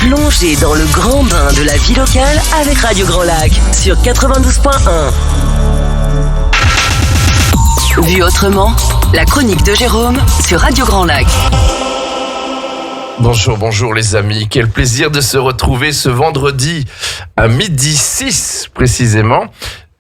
Plongez dans le grand bain de la vie locale avec Radio Grand Lac sur 92.1. Vu autrement, la chronique de Jérôme sur Radio Grand Lac. Bonjour les amis, quel plaisir de se retrouver ce vendredi à 12h06 précisément.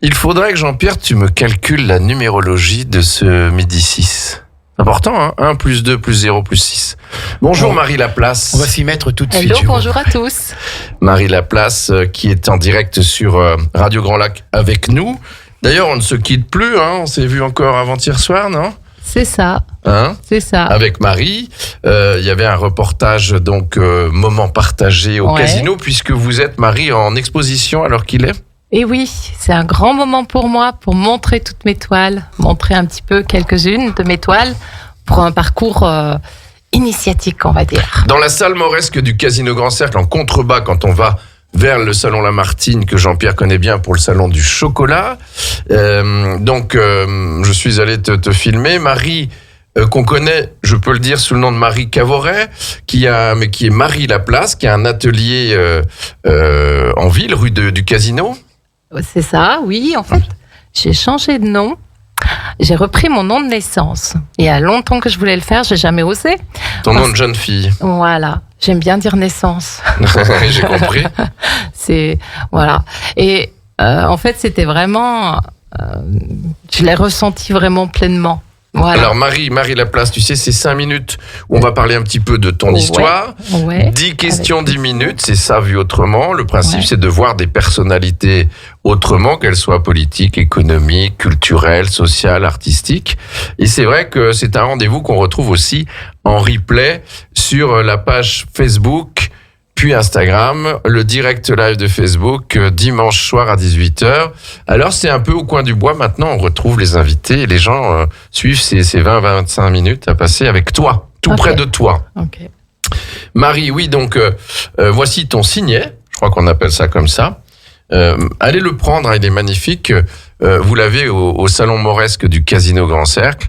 Il faudrait que Jean-Pierre, tu me calcules la numérologie de ce 12h06. Important, hein, 1 plus 2 plus 0 plus 6. Bonjour Marie Laplace. On va s'y mettre tout de suite. Hello, bonjour à tous. Marie Laplace qui est en direct sur Radio Grand Lac avec nous. D'ailleurs, on ne se quitte plus, hein, on s'est vu encore avant-hier soir, non ? C'est ça. Hein ? C'est ça. Avec Marie, il y avait un reportage, donc moment partagé au casino, puisque vous êtes, Marie, en exposition alors qu'il est. Et oui, c'est un grand moment pour moi, pour montrer toutes mes toiles, montrer un petit peu quelques-unes de mes toiles, pour un parcours initiatique, on va dire. Dans la salle mauresque du Casino Grand Cercle, en contrebas, quand on va vers le salon Lamartine, que Jean-Pierre connaît bien pour le salon du chocolat. Je suis allé te filmer. Marie, qu'on connaît, je peux le dire, sous le nom de Marie Cavoret, qui est Marie Laplace, qui a un atelier en ville, rue du Casino. C'est ça, oui. En fait, j'ai changé de nom. J'ai repris mon nom de naissance. Il y a longtemps que je voulais le faire, j'ai jamais osé. Ton nom de jeune fille. Voilà. J'aime bien dire naissance. J'ai compris. Voilà. Et en fait, c'était vraiment... je l'ai ressenti vraiment pleinement. Voilà. Alors Marie Laplace, tu sais, c'est 5 minutes où on va parler un petit peu de ton histoire. 10 questions, 10 minutes, c'est ça vu autrement. Le principe, c'est de voir des personnalités autrement, qu'elles soient politiques, économiques, culturelles, sociales, artistiques. Et c'est vrai que c'est un rendez-vous qu'on retrouve aussi en replay sur la page Facebook, puis Instagram, le direct live de Facebook, dimanche soir à 18h. Alors, c'est un peu au coin du bois. Maintenant, on retrouve les invités et les gens suivent ces 20-25 minutes à passer avec toi, tout près de toi. Okay. Marie, oui, donc, voici ton signet. Je crois qu'on appelle ça comme ça. Allez le prendre, il est magnifique. Vous l'avez au salon mauresque du Casino Grand Cercle.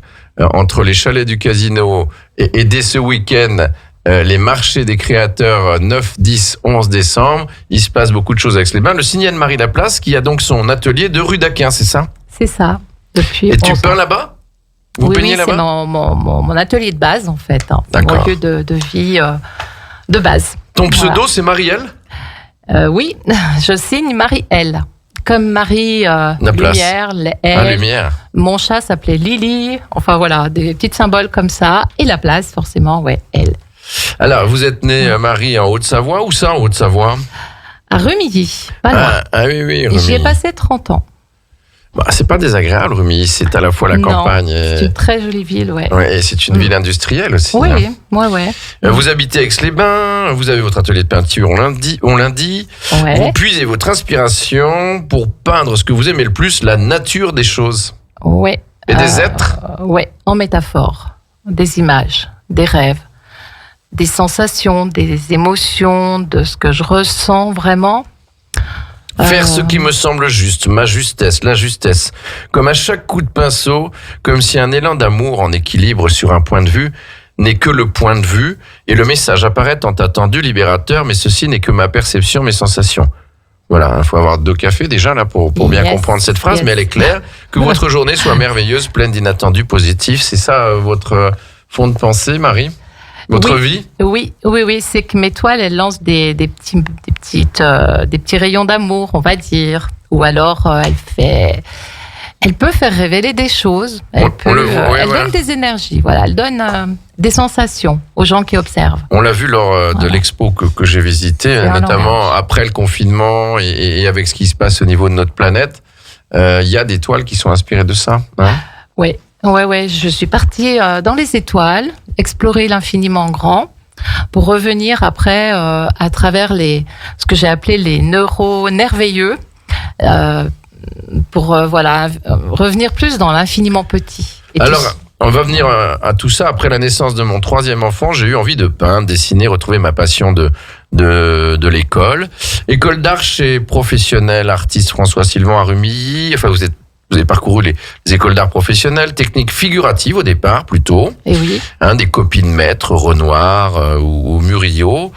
Entre les chalets du Casino et dès ce week-end, les marchés des créateurs 9, 10, 11 décembre. Il se passe beaucoup de choses avec les bains. Le signet de Marie Laplace qui a donc son atelier de rue d'Aquin, c'est ça ? C'est ça. Et tu peins là-bas ? Vous peignez là-bas ? C'est mon atelier de base en fait. Hein. Mon lieu de vie de base. Ton pseudo, c'est Marielle ? Oui, je signe Marie-L. Comme Marie Lumière, Lumière. Mon chat s'appelait Lily. Enfin voilà, des petits symboles comme ça. Et la place, forcément, elle. Alors, vous êtes née, Marie, en Haute-Savoie. Où ça, en Haute-Savoie ? À Remilly, pas loin. Ah oui, Remilly. J'y ai passé 30 ans. Bah, c'est pas désagréable, Remilly. C'est à la fois la campagne. C'est une très jolie ville, et c'est une ville industrielle aussi. Oui, hein. Vous habitez Aix-les-Bains, vous avez votre atelier de peinture, on lundi. Vous puisez votre inspiration pour peindre ce que vous aimez le plus, la nature des choses. Oui. Et des êtres. En métaphore. Des images, des rêves, des sensations, des émotions, de ce que je ressens vraiment. Faire ce qui me semble juste, ma justesse, la justesse. Comme à chaque coup de pinceau, comme si un élan d'amour en équilibre sur un point de vue n'est que le point de vue, et le message apparaît tant attendu, libérateur, mais ceci n'est que ma perception, mes sensations. Voilà, il faut avoir 2 cafés déjà là pour bien comprendre cette phrase, mais elle est claire. Que votre journée soit merveilleuse, pleine d'inattendus positifs. C'est ça votre fond de pensée, Marie ? Votre vie ? Oui, c'est que mes toiles, elles lancent des petits rayons d'amour, on va dire. Ou alors, elle peut faire révéler des choses. Elle donne des énergies, elle donne des sensations aux gens qui observent. On l'a vu lors de l'expo que j'ai visité, notamment après le confinement et avec ce qui se passe au niveau de notre planète. Il y a des toiles qui sont inspirées de ça. Hein ? Oui. Je suis partie dans les étoiles, explorer l'infiniment grand, pour revenir après à travers ce que j'ai appelé les neuronerveilleux, pour revenir plus dans l'infiniment petit. Alors, on va venir à tout ça. Après la naissance de mon 3e enfant, j'ai eu envie de peindre, dessiner, retrouver ma passion de l'école. École d'art chez professionnel artiste François Sylvain à Rumilly. Enfin, vous êtes Vous avez parcouru les écoles d'art professionnelles, techniques figuratives au départ plutôt. Et oui. Des copies de maître, Renoir ou Murillo,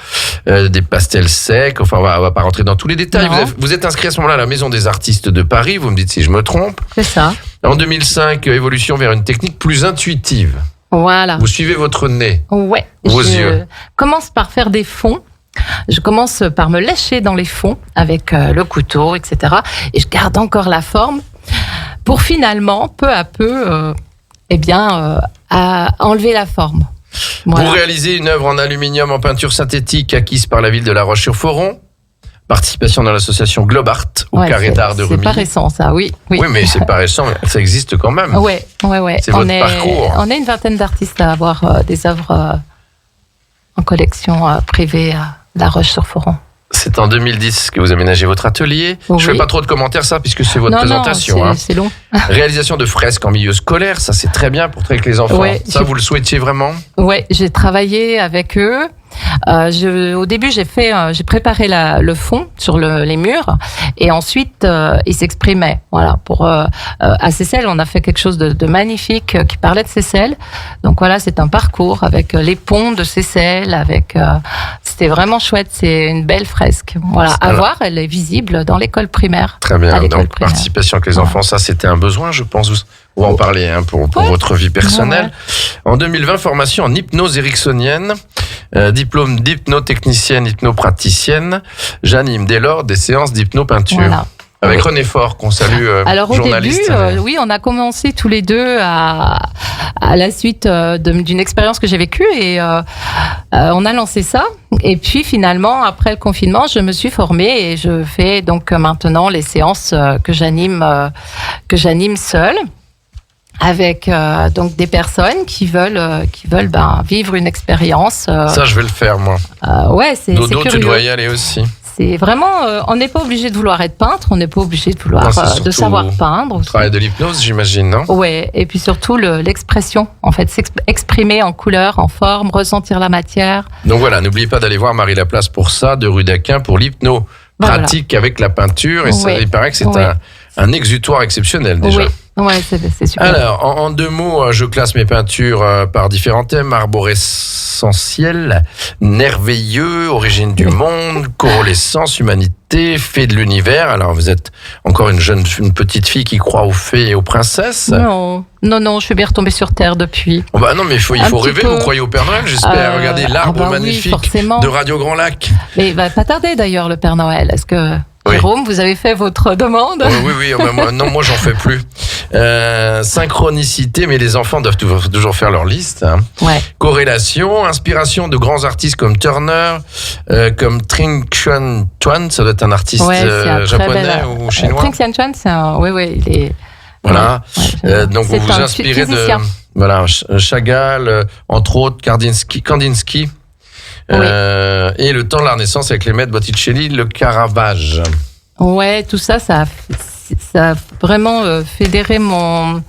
des pastels secs. Enfin, on va pas rentrer dans tous les détails. Vous êtes inscrit à ce moment-là à la Maison des artistes de Paris. Vous me dites si je me trompe. C'est ça. En 2005, évolution vers une technique plus intuitive. Voilà. Vous suivez votre nez. Ouais. Vos yeux. Je commence par faire des fonds. Je commence par me lécher dans les fonds avec le couteau, etc. Et je garde encore la forme pour finalement, peu à peu, à enlever la forme. Voilà. Vous réalisez une œuvre en aluminium en peinture synthétique acquise par la ville de La Roche-sur-Foron. Participation dans l'association Globart au Carré d'Art de Rumilly. C'est pas récent, ça, oui. Oui, mais c'est pas récent, ça existe quand même. Ouais. C'est votre parcours. On est une vingtaine d'artistes à avoir des œuvres en collection privée à La Roche-sur-Foron. C'est en 2010 que vous aménagez votre atelier. Oui. Je fais pas trop de commentaires, ça, puisque c'est votre présentation. Non, c'est long. Réalisation de fresques en milieu scolaire, ça c'est très bien pour travailler avec les enfants. Ouais, vous le souhaitiez vraiment? Ouais, j'ai travaillé avec eux. Au début, j'ai préparé le fond sur les murs, et ensuite ils s'exprimaient. Voilà, à Seyssel, on a fait quelque chose de magnifique qui parlait de Seyssel. Donc voilà, c'est un parcours avec les ponts de Seyssel. C'était vraiment chouette. C'est une belle fresque. Voilà, à voir. Elle est visible dans l'école primaire. Très bien. Donc participation avec les enfants, ça c'était un besoin, je pense. On va en parler pour votre vie personnelle. Ouais. En 2020, formation en hypnose ericksonienne, diplôme d'hypnotechnicienne, hypnopraticienne. J'anime dès lors des séances d'hypnopeinture. Voilà. Avec René Faure, qu'on salue, alors, journaliste. Au début, oui, on a commencé tous les deux à la suite d'une expérience que j'ai vécue, et on a lancé ça. Et puis finalement, après le confinement, je me suis formée et je fais donc maintenant les séances que j'anime seule, avec donc des personnes qui veulent vivre une expérience. Ça, je vais le faire, moi. Ouais, c'est Dodo, curieux. Tu dois y aller aussi. C'est vraiment, on n'est pas obligé de vouloir être peintre, on n'est pas obligé de savoir peindre. Le travail de l'hypnose, j'imagine, non? Ouais, et puis surtout l'expression, en fait, s'exprimer en couleur, en forme, ressentir la matière. Donc voilà, n'oubliez pas d'aller voir Marie Laplace pour ça, de rue d'Aquin, pour l'hypno pratique avec la peinture, et ça, il paraît que c'est un exutoire exceptionnel déjà. Ouais, c'est super. Alors, en 2 mots, je classe mes peintures par différents thèmes: arborescentiel, merveilleux, origine du monde, coalescence, humanité, fée de l'univers. Alors, vous êtes encore une petite fille qui croit aux fées et aux princesses? Non, je suis bien retombée sur Terre depuis. Oh bah non, mais il faut rêver. Vous croyez au Père Noël, j'espère. Regardez l'arbre magnifique de Radio Grand Lac. Mais il va pas tarder d'ailleurs, le Père Noël. Est-ce que... Oui. Jérôme, vous avez fait votre demande? Oui. Moi, j'en fais plus. Synchronicité, mais les enfants doivent toujours faire leur liste. Hein. Ouais. Corrélation, inspiration de grands artistes comme Turner, comme Trinh Xuan Tuan, ça doit être un artiste japonais ou chinois. Trinh Xuan Tuan, il est... Voilà. Donc vous vous inspirez de Chagall, entre autres Kandinsky. Oui. Et le temps de la Renaissance avec les maîtres Botticelli, le Caravage. Ouais, tout ça a vraiment fédéré ma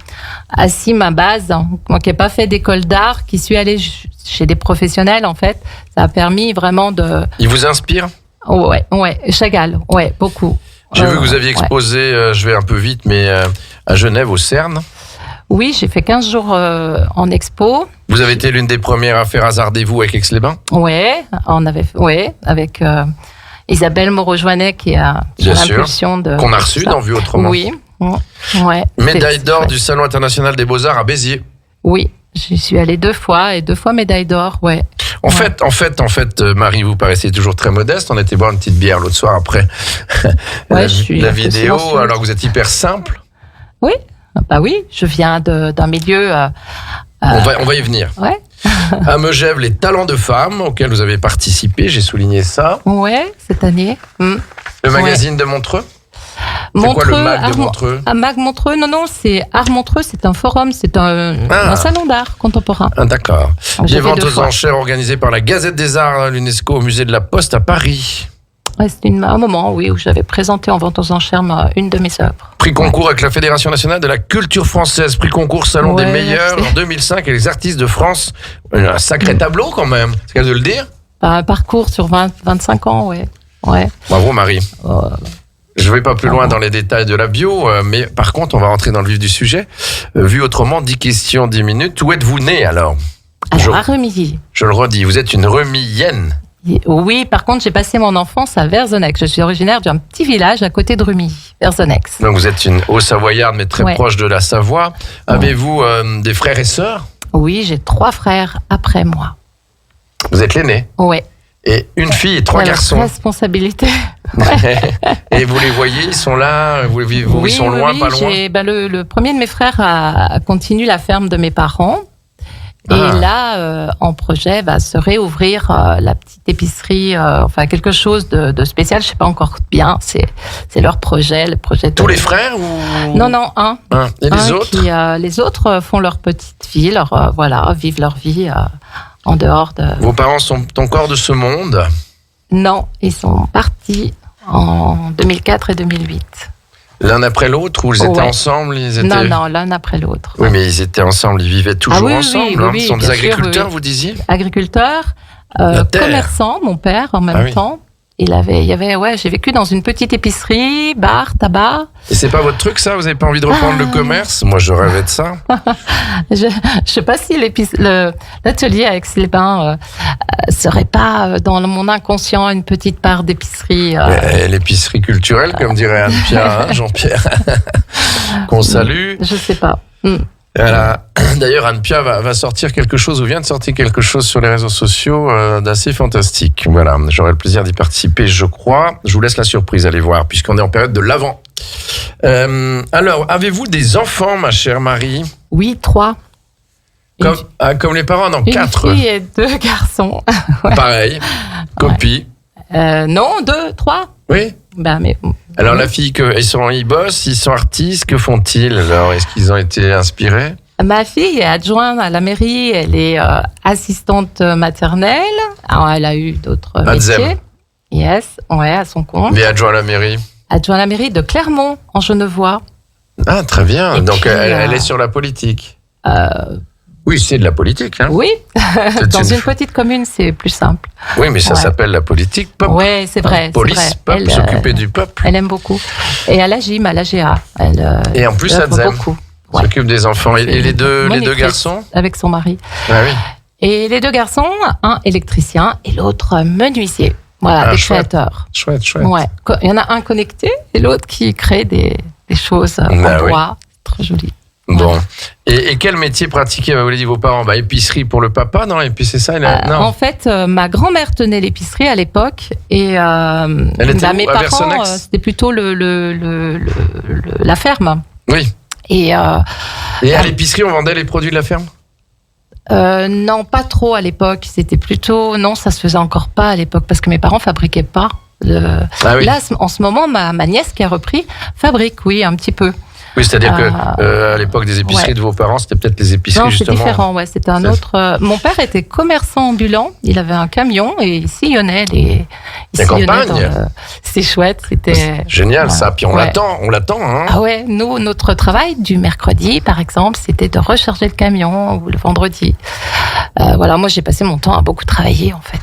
base. Moi qui n'ai pas fait d'école d'art, qui suis allée chez des professionnels, en fait, ça a permis vraiment de... Il vous inspire? Ouais, Chagall, beaucoup. J'ai vu que vous aviez exposé, je vais un peu vite, mais à Genève, au CERN. Oui, j'ai fait 15 jours en expo. Vous avez été l'une des premières à faire Hasardez-vous avec Aix-les-Bains? Avec Isabelle Moreau-Joannet qui a l'impulsion de... Qu'on a reçu dans Vue Autrement. Oui. Médaille d'or du Salon international des Beaux-Arts à Béziers. Oui, j'y suis allée 2 fois, et 2 fois médaille d'or, En fait, Marie, vous paraissez toujours très modeste. On était boire une petite bière l'autre soir après la vidéo, alors que vous êtes hyper simple. Oui. Bah oui, je viens d'un milieu... On va y venir. Ouais. À Megève, les talents de femmes auxquels vous avez participé, j'ai souligné ça. Ouais, cette année. Le magazine de Montreux? Montreux, c'est quoi le MAG de Montreux? MAG Montreux, non, c'est Art Montreux, c'est un forum, c'est un salon d'art contemporain. D'accord. Des ventes aux enchères organisées par la Gazette des Arts, l'UNESCO, au musée de la Poste à Paris. Ouais, c'était un moment, où j'avais présenté en vente aux enchères une de mes œuvres. Prix concours avec la Fédération nationale de la culture française. Prix concours Salon des meilleurs en 2005 et les artistes de France. Un sacré tableau quand même, c'est le cas de le dire. Un parcours sur 25 ans, ouais. Bravo Marie. Je ne vais pas plus loin dans les détails de la bio, mais par contre, on va rentrer dans le vif du sujet. Vu autrement, 10 questions, 10 minutes. Où êtes-vous né alors à Remilly. Je le redis, vous êtes une Remillienne. Oui, par contre, j'ai passé mon enfance à Verzenex. Je suis originaire d'un petit village à côté de Remilly, Verzenex. Donc vous êtes une Haut-Savoyarde, mais très proche de la Savoie. Avez-vous des frères et sœurs? Oui, j'ai 3 frères après moi. Vous êtes l'aîné? Oui. Et une fille et 3 garçons. Responsabilité. Et vous les voyez, ils sont là, ils sont loin, pas loin? Le premier de mes frères a continué la ferme de mes parents. Et là, en projet, se réouvrir la petite épicerie, quelque chose de spécial. Je sais pas encore bien. C'est leur projet, le projet. Tous les frères ou... Non, un. Et les autres? Les autres font leur petite vie, vivent leur vie en dehors de. Vos parents sont encore de ce monde? Non, ils sont partis en 2004 et 2008. L'un après l'autre, ou ils étaient ensemble? Non, l'un après l'autre. Oui, mais ils étaient ensemble, ils vivaient toujours ensemble. Ils sont des agriculteurs, vous disiez? Agriculteurs, commerçants, mon père en même temps. J'ai vécu dans une petite épicerie, bar, tabac. Et c'est pas votre truc, ça? Vous n'avez pas envie de reprendre le commerce? Moi, je rêvais de ça. Je sais pas si l'atelier à Aix-les-Bains serait pas dans mon inconscient une petite part d'épicerie. L'épicerie culturelle, comme dirait Anne-Pierre, Jean-Pierre, qu'on salue. Je sais pas. Voilà. D'ailleurs, Anne-Pia va sortir quelque chose, ou vient de sortir quelque chose sur les réseaux sociaux d'assez fantastique. Voilà, j'aurai le plaisir d'y participer, je crois. Je vous laisse la surprise, allez voir, puisqu'on est en période de l'Avent. Alors, avez-vous des enfants, ma chère Marie? Oui, 3. Comme les parents, non, 4. Une fille et 2 garçons. Pareil, copie. Non, 2, 3. Oui. Alors la fille, ils bossent, ils sont artistes, que font-ils alors? Est-ce qu'ils ont été inspirés? Ma fille est adjointe à la mairie, elle est assistante maternelle. Alors, elle a eu d'autres métiers. Yes, à son compte. Mais adjoint à la mairie? Adjoint à la mairie de Clermont, en Genevois. Ah, très bien. Donc puis, elle est sur la politique. Oui, c'est de la politique. Hein. Oui, dans une petite commune, c'est plus simple. Oui, mais ça s'appelle la politique. Pop. Oui, c'est vrai. Police, peuple, s'occuper du peuple. Elle aime beaucoup. Et à la gym, à l'AGA. Et en plus, elle aime beaucoup. S'occupe des enfants. Et les deux garçons? Avec son mari. Ah oui. Et les 2 garçons, un électricien et l'autre menuisier. Voilà, des créateurs. Chouette. Ouais. Il y en a un connecté et l'autre qui crée des choses en bois. Très joli. Bon. Et quel métier pratiquaient, vous l'avez dit, vos parents? Épicerie pour le papa, non? Et puis c'est ça? Non. En fait, ma grand-mère tenait l'épicerie à l'époque. Et elle était où, mes à parents, c'était plutôt la ferme. Oui. Et à l'épicerie, on vendait les produits de la ferme? Non, pas trop à l'époque. C'était plutôt... Non, ça se faisait encore pas à l'époque parce que mes parents fabriquaient pas. Là, en ce moment, ma nièce qui a repris fabrique, oui, un petit peu. Oui, c'est-à-dire que à l'époque des épiceries de vos parents, c'était peut-être les épiceries, justement. Non, c'est différent, c'était un autre... Mon père était commerçant ambulant, il avait un camion et il sillonnait les campagnes. C'est chouette, c'était... Génial, ça, puis on l'attend, hein. Ah ouais, nous, notre travail du mercredi, par exemple, c'était de recharger le camion, ou le vendredi. Moi, j'ai passé mon temps à beaucoup travailler, en fait.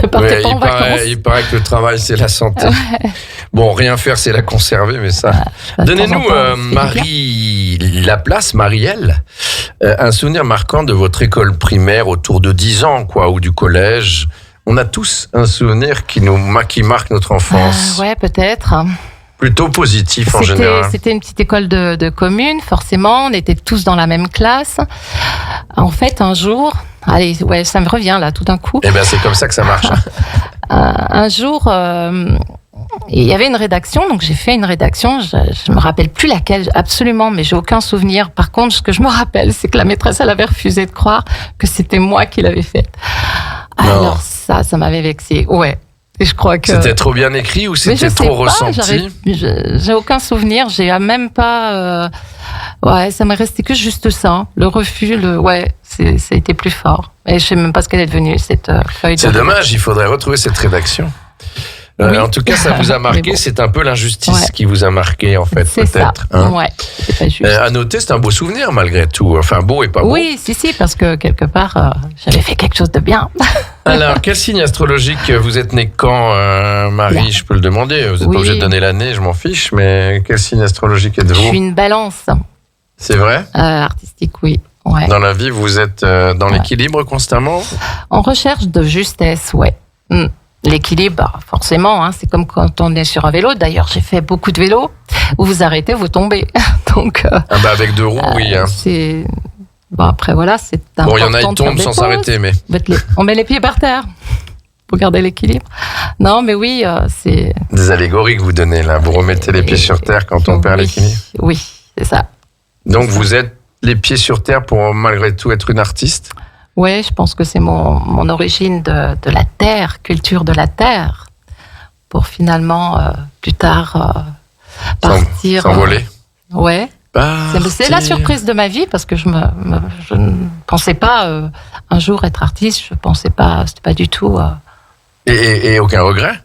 Je partais pas en vacances. Il paraît que le travail, c'est la santé. Bon, rien faire, c'est la conserver, mais ça... Donnez-nous, Marie Laplace, Marielle, un souvenir marquant de votre école primaire autour de 10 ans, ou du collège. On a tous un souvenir qui marque notre enfance. Ouais, peut-être. Plutôt positif en général. C'était une petite école de commune, forcément. On était tous dans la même classe. En fait, un jour... Allez, ça me revient là, tout d'un coup. Eh bien, c'est comme ça que ça marche. Un jour, il y avait une rédaction, donc j'ai fait une rédaction. Je me rappelle plus laquelle, absolument, mais j'ai aucun souvenir. Par contre, ce que je me rappelle, c'est que la maîtresse, elle avait refusé de croire que c'était moi qui l'avais faite. Alors ça m'avait vexée. Ouais. Et je crois que... C'était trop bien écrit ou c'était trop ressenti? J'ai aucun souvenir. J'ai même pas... ça m'est resté que juste ça. Le refus, ça a été plus fort. Et je sais même pas ce qu'elle est devenue, cette feuille. C'est dommage, il faudrait retrouver cette rédaction. Oui. En tout cas, ça vous a marqué. Bon. C'est un peu l'injustice qui vous a marqué, en fait, c'est peut-être. Ça. Ouais, c'est pas juste. À noter, c'est un beau souvenir, malgré tout. Enfin, beau et pas beau. Oui, si, parce que quelque part, j'avais fait quelque chose de bien. Alors, quel signe astrologique vous êtes né quand, Marie? Je peux le demander. Vous n'êtes pas obligé de donner l'année, je m'en fiche. Mais quel signe astrologique êtes-vous? Je suis une balance. C'est vrai? Artistique, oui. Ouais. Dans la vie, vous êtes dans l'équilibre constamment? En recherche de justesse, ouais. L'équilibre, forcément, hein, c'est comme quand on est sur un vélo. D'ailleurs, j'ai fait beaucoup de vélo. Où vous arrêtez, vous tombez. Donc, avec 2 roues, oui. Hein. C'est... Bon, après, voilà, c'est important. Bon, il y en a, ils tombent sans s'arrêter, mais... On met les pieds par terre pour garder l'équilibre. Non, mais oui, c'est... Des allégories que vous donnez, là. Vous remettez les pieds sur terre quand on perd l'équilibre? Oui, c'est ça. Donc, vous êtes les pieds sur terre pour, malgré tout, être une artiste? Oui, je pense que c'est mon origine de la terre, culture de la terre, pour finalement, plus tard, partir... S'envoler? Ouais. C'est la surprise de ma vie, parce que je ne pensais pas un jour être artiste, je pensais pas, c'était pas du tout... Et aucun regret?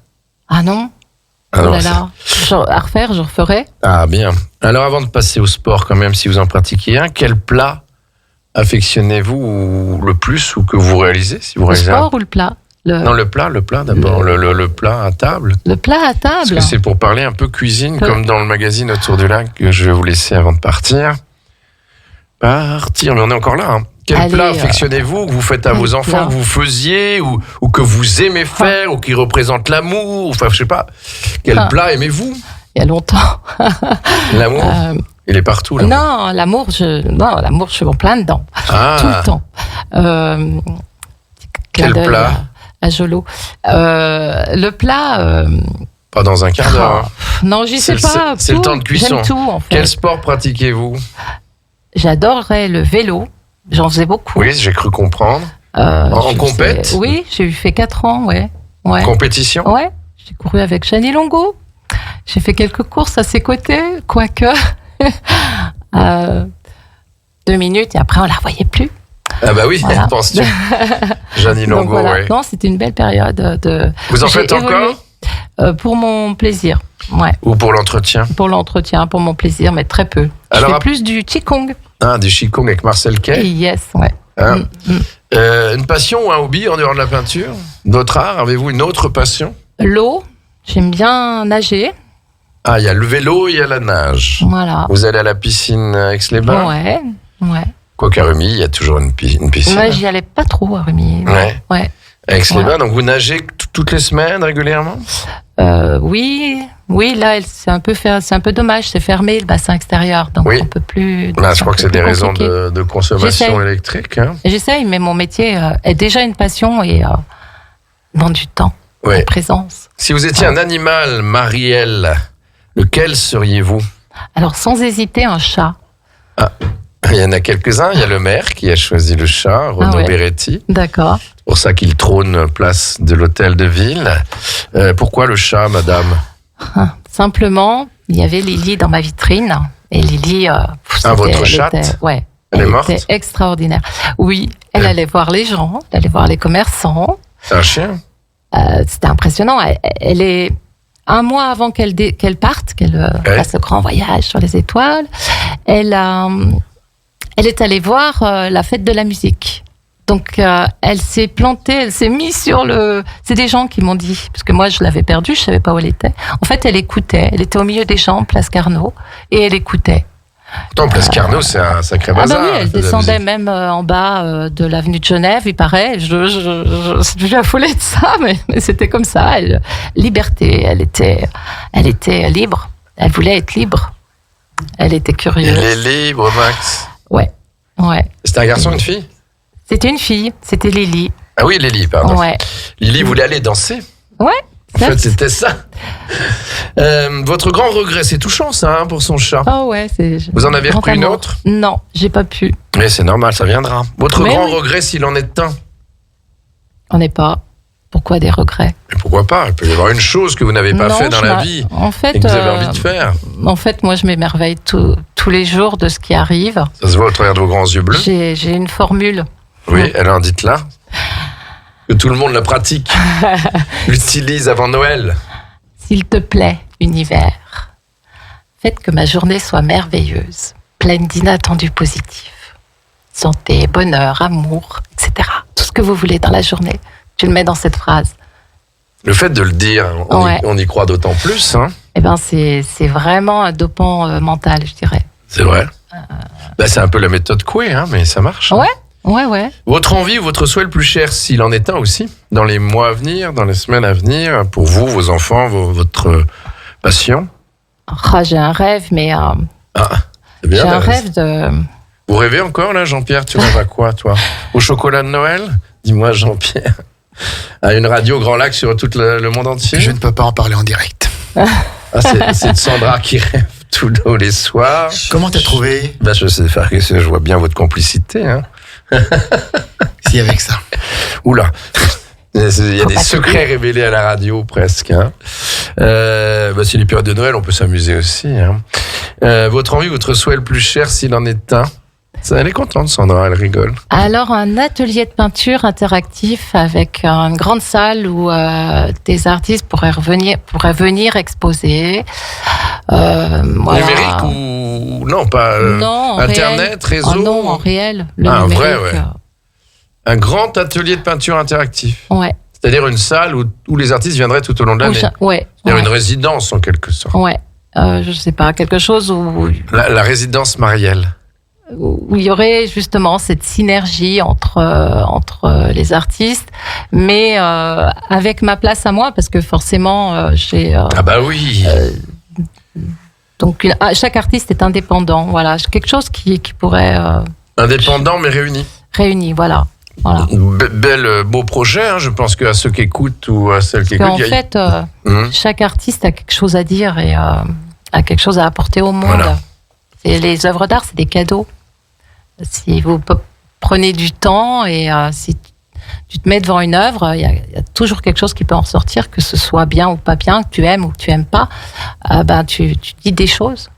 Ah non. Alors, oh là là. À refaire, je referais. Ah bien. Alors avant de passer au sport, quand même, si vous en pratiquez un, quel plat affectionnez-vous le plus ou que vous réalisez si vous réalisez sport ou le plat? Non, le plat d'abord, le plat à table. Le plat à table. Parce que c'est pour parler un peu cuisine, comme dans le magazine Autour du lac, que je vais vous laisser avant de partir. Mais on est encore là. Hein. Quel plat affectionnez-vous que vous faites à vos enfants, que vous faisiez, ou que vous aimez faire, ou qui représente l'amour, enfin je sais pas. Quel plat aimez-vous? Il y a longtemps. L'amour il est partout, l'amour. Non, l'amour, je suis en plein dedans. Tout le temps. Quel plat? À Jolo. Le plat... Pas dans un quart d'heure. Non, je sais pas. C'est le temps de cuisson. J'aime tout, en fait. Quel sport pratiquez-vous? J'adorerais le vélo. J'en faisais beaucoup. Oui, j'ai cru comprendre. En compète? Oui, j'ai fait 4 ans, ouais. Compétition? Ouais. J'ai couru avec Jeannie Longo. J'ai fait quelques courses à ses côtés, quoique 2 minutes et après on la revoyait plus. Ah bah oui, voilà. Penses-tu? Jeannie Longo, voilà. ouais. Non, c'était une belle période de... Vous en faites encore? Pour mon plaisir, ouais. Ou pour l'entretien? Pour l'entretien, pour mon plaisir, mais très peu. Alors, je fais plus du Qigong. Ah, du Qigong avec Marcel Kay? Yes, ouais. Une passion ou un hobby en dehors de la peinture? D'autres arts? Avez-vous une autre passion? L'eau, j'aime bien nager. Ah, il y a le vélo, il y a la nage. Voilà. Vous allez à la piscine à Aix-les-Bains? Ouais. Quoiqu'à Remy, il y a toujours une piscine. Moi, j'y allais pas trop à Remy. Ouais. À Aix-les-Bains, donc vous nagez toutes les semaines, régulièrement? Oui, là, c'est un peu dommage, c'est fermé le bassin extérieur, donc on peut plus. Je crois que c'est des raisons de consommation électrique. Hein. J'essaye, mais mon métier est déjà une passion et demande du temps, de présence. Si vous étiez un animal, Marielle, lequel seriez-vous? Alors, sans hésiter, un chat. Ah, il y en a quelques-uns. Il y a le maire qui a choisi le chat, Renaud Beretti. D'accord. C'est pour ça qu'il trône place de l'hôtel de ville. Pourquoi le chat, madame? Simplement, il y avait Lily dans ma vitrine. Et Lily... votre chatte? Elle est morte? Elle était extraordinaire. Oui, elle allait voir les gens, elle allait voir les commerçants. C'est un chien? C'était impressionnant. Elle est... Un mois avant qu'elle parte, qu'elle fasse le grand voyage sur les étoiles, elle est allée voir la fête de la musique. Donc, elle s'est plantée, elle s'est mise sur le... C'est des gens qui m'ont dit, parce que moi, je l'avais perdue, je savais pas où elle était. En fait, elle écoutait. Elle était au milieu des gens, place Carnot, et elle écoutait. Pourtant, place Carnot, c'est un sacré bazar. Oui, elle descendait même en bas de l'avenue de Genève, il paraît. Je suis affolée de ça, mais c'était comme ça. Liberté, elle était libre. Elle voulait être libre. Elle était curieuse. Elle est libre, Max. Ouais. C'était un garçon ou une fille? C'était une fille, c'était Lily. Ah oui, Lily, pardon. Ouais. Lily voulait aller danser? Ouais. En fait, c'était ça. Votre grand regret, c'est touchant ça, pour son chat. Oh ouais, Vous en avez repris une autre? Non, j'ai pas pu. Mais c'est normal, ça viendra. Votre grand regret, s'il en est un? On n'est pas. Pourquoi des regrets? Mais pourquoi pas? Il peut y avoir une chose que vous n'avez pas fait dans la vie et que vous avez envie de faire. En fait, moi, je m'émerveille tous les jours de ce qui arrive. Ça se voit au travers de vos grands yeux bleus. J'ai une formule. Oui, alors dites-la. Que tout le monde la pratique. L'utilise avant Noël. S'il te plaît, univers, faites que ma journée soit merveilleuse, pleine d'inattendus positifs. Santé, bonheur, amour, etc. Tout ce que vous voulez dans la journée, tu le mets dans cette phrase. Le fait de le dire, on y croit d'autant plus. Hein. Eh ben, c'est vraiment un dopant mental, je dirais. C'est vrai. C'est un peu la méthode Coué, hein, mais ça marche. Ouais. Ouais. Votre envie ou votre souhait le plus cher, s'il en est un aussi, dans les mois à venir, dans les semaines à venir, pour vous, vos enfants, votre passion? J'ai un rêve, mais... c'est bien, j'ai un rêve de... Vous rêvez encore, là, Jean-Pierre? Tu rêves à quoi, toi? Au chocolat de Noël? Dis-moi, Jean-Pierre. À une radio Grand Lac sur tout le monde entier? Je ne peux pas en parler en direct. C'est Sandra qui rêve tous les soirs. Comment t'as trouvé? Je sais pas, je vois bien votre complicité, hein. Si, avec ça. Oula, il y a des secrets révélés à la radio presque. Hein. C'est les périodes de Noël, on peut s'amuser aussi. Hein. Votre envie, votre souhait le plus cher, s'il en est un? Elle est contente, Sandra, elle rigole. Alors, un atelier de peinture interactif avec une grande salle où des artistes pourraient venir exposer. Voilà. Numérique ou... Non, pas... non, Internet, réel. réseau? Non, en réel. Un vrai, ouais. Un grand atelier de peinture interactif. Ouais. C'est-à-dire une salle où les artistes viendraient tout au long de l'année. Ouais. C'est-à-dire une résidence, en quelque sorte. Ouais. Je sais pas, quelque chose où... La résidence Marielle. Où il y aurait justement cette synergie entre les artistes, mais avec ma place à moi, parce que forcément, j'ai... oui donc, chaque artiste est indépendant, voilà. Quelque chose qui pourrait... indépendant, mais réuni. Réuni, voilà. Beau projet, hein. Je pense qu'à ceux qui écoutent ou à celles qui écoutent... En fait, chaque artiste a quelque chose à dire et a quelque chose à apporter au monde. Voilà. Et les œuvres d'art, c'est des cadeaux. Si vous prenez du temps et si tu te mets devant une œuvre, il y a toujours quelque chose qui peut en ressortir, que ce soit bien ou pas bien, que tu aimes ou que tu aimes pas. Tu dis des choses.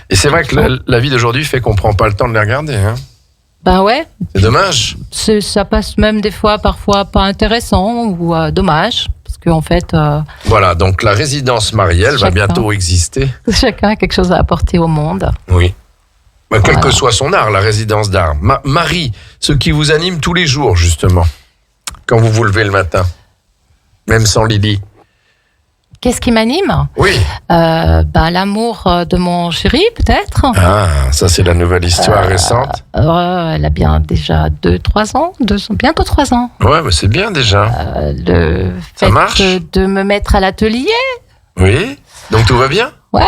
Et c'est vrai que la vie d'aujourd'hui fait qu'on prend pas le temps de les regarder. Hein. Ouais. C'est dommage. Ça passe même des fois, parfois pas intéressant ou dommage. Parce qu'en fait... Voilà, donc la résidence Marielle va bientôt exister. Chacun a quelque chose à apporter au monde. Oui. Quel que soit son art, la résidence d'art. Marie, ce qui vous anime tous les jours, justement, quand vous vous levez le matin, même sans Lily. Qu'est-ce qui m'anime? Oui. L'amour de mon chéri, peut-être. Ah, ça c'est la nouvelle histoire récente. Elle a bien déjà 2-3 ans, bientôt 3 ans. Ouais, c'est bien déjà. Le fait de me mettre à l'atelier. Oui, donc tout va bien? Ouais.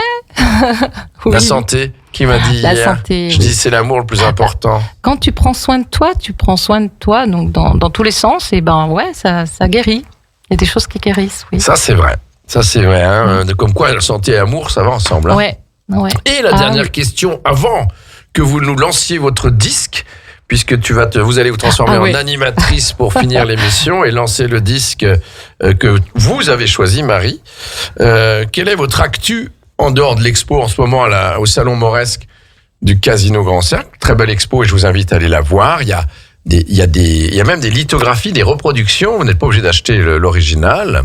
Oui. La santé, qui m'a dit la hier. Santé, Je dis c'est l'amour le plus important. Quand tu prends soin de toi, donc dans tous les sens, et ça guérit. Il y a des choses qui guérissent, oui. Ça c'est vrai. Hein. Comme quoi, santé et amour, ça va ensemble. Hein. Ouais. Et la dernière question, avant que vous nous lanciez votre disque, puisque vous allez vous transformer en animatrice pour finir l'émission et lancer le disque que vous avez choisi, Marie. Quelle est votre actu en dehors de l'expo en ce moment au Salon Moresque du Casino Grand Cercle? Très belle expo et je vous invite à aller la voir. Il y a même des lithographies, des reproductions. Vous n'êtes pas obligé d'acheter l'original.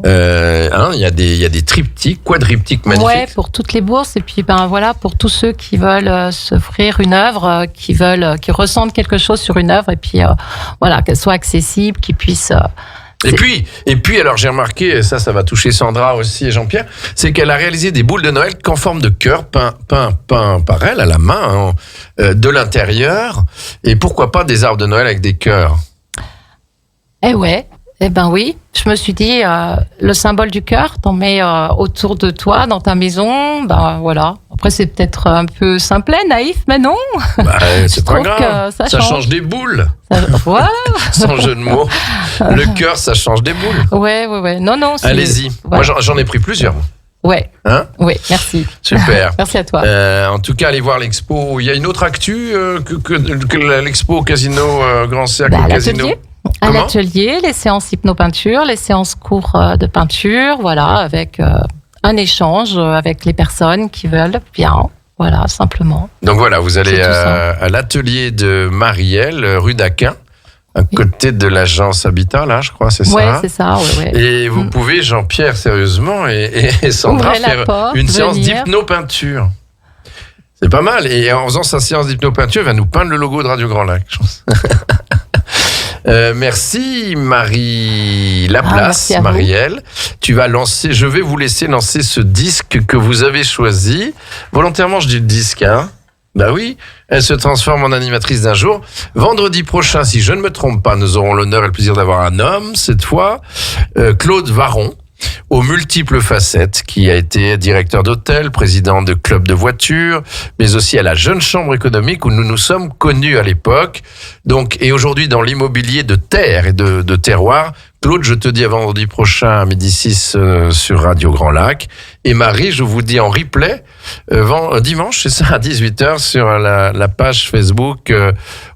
Il y a des triptyques, quadriptyques magnifiques. Ouais, pour toutes les bourses et puis pour tous ceux qui veulent s'offrir une œuvre, qui ressentent quelque chose sur une œuvre et puis qu'elle soit accessible, qu'ils puissent. Et puis, alors j'ai remarqué, et ça va toucher Sandra aussi et Jean-Pierre, c'est qu'elle a réalisé des boules de Noël qu'en forme de cœur, peint par elle à la main, de l'intérieur. Et pourquoi pas des arbres de Noël avec des cœurs? Oui, je me suis dit, le symbole du cœur, t'en mets autour de toi, dans ta maison, Après, c'est peut-être un peu simplet, naïf, mais non. C'est pas grave, ça change des boules. Voilà. Sans jeu de mots. Le cœur, ça change des boules. Ouais. Non. Allez-y. Moi, j'en ai pris plusieurs. Ouais. Hein? Oui, merci. Super. Merci à toi. En tout cas, allez voir l'expo. Il y a une autre actu que l'expo au Casino Grand Cercle. L'atelier. À l'atelier, les séances hypnopeinture, les séances cours de peinture, avec un échange avec les personnes qui veulent bien, simplement. Donc vous allez à l'atelier de Marielle, rue d'Aquin, à côté de l'agence Habitat, là, je crois, c'est ça. Ouais, c'est ça. Ouais. Et vous pouvez, Jean-Pierre, sérieusement, et Sandra, faire une séance d'hypnopeinture. C'est pas mal. Et en faisant sa séance d'hypnopeinture, il va nous peindre le logo de Radio Grand Lac, je pense. Merci Marie Laplace, Marielle. Tu vas lancer, je vais vous laisser lancer ce disque que vous avez choisi. Volontairement, je dis le disque, hein. Bah oui, elle se transforme en animatrice d'un jour. Vendredi prochain, si je ne me trompe pas, nous aurons l'honneur et le plaisir d'avoir un homme, cette fois, Claude Varon, aux multiples facettes, qui a été directeur d'hôtel, président de club de voitures, mais aussi à la Jeune Chambre économique où nous nous sommes connus à l'époque. Donc, et aujourd'hui dans l'immobilier de terre et de terroir. Claude, je te dis à vendredi prochain à 12h06 sur Radio Grand Lac. Et Marie, je vous dis en replay dimanche, c'est ça, à 18h sur la page Facebook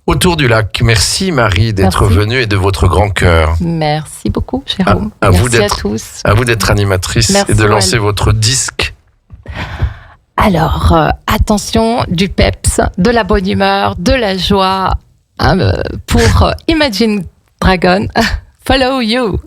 Autour du lac. Merci Marie d'être venue et de votre grand cœur. Merci beaucoup, Jérôme. Merci à tous. À vous d'être animatrice. Merci, et de lancer votre disque. Alors, attention, du peps, de la bonne humeur, de la joie pour Imagine Dragon. Follow You.